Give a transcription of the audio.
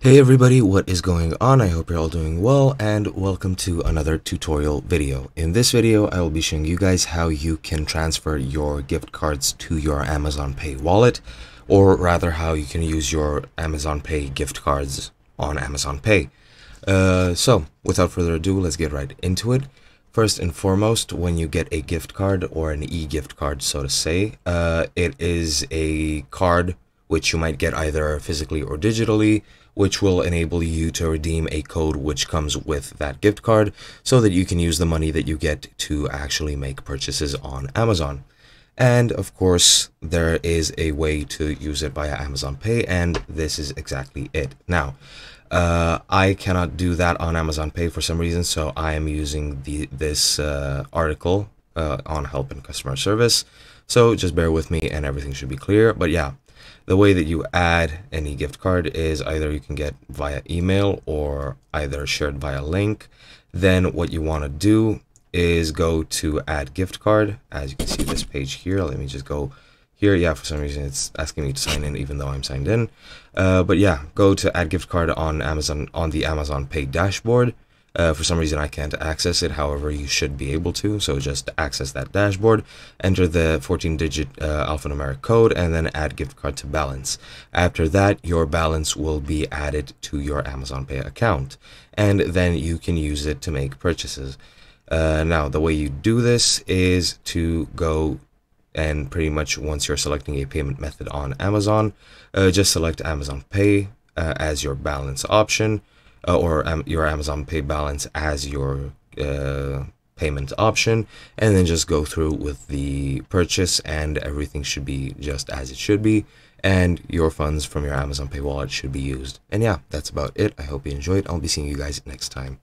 Hey everybody, what is going on? I hope you're all doing well and welcome to another tutorial video. In this video, I will be showing you guys how you can transfer your gift cards to your Amazon Pay wallet, or rather how you can use your Amazon Pay gift cards on Amazon Pay. So without further ado, let's get right into it. First and foremost, when you get a gift card or an e-gift card, so to say, it is a card which you might get either physically or digitally, which will enable you to redeem a code which comes with that gift card so that you can use the money that you get to actually make purchases on Amazon. And of course, there is a way to use it via Amazon Pay, and this is exactly it. Now, I cannot do that on Amazon Pay for some reason, so I am using this article on help and customer service. So just bear with me and everything should be clear. But yeah, the way that you add any gift card is either you can get via email or either shared via link. Then what you want to do is go to add gift card. As you can see this page here, let me just go here. Yeah, for some reason it's asking me to sign in even though I'm signed in. But yeah, go to add gift card on Amazon, on the Amazon Pay dashboard. For some reason I can't access it, however you should be able to, so just access that dashboard, enter the 14-digit alphanumeric code, and then add gift card to balance. After that, your balance will be added to your Amazon Pay account, and then you can use it to make purchases. Now, the way you do this is to go and pretty much once you're selecting a payment method on Amazon, just select Amazon Pay as your balance option, or your Amazon Pay balance as your payment option, and then just go through with the purchase and everything should be just as it should be, and your funds from your Amazon Pay wallet should be used. And yeah, that's about it. I hope you enjoyed. I'll be seeing you guys next time.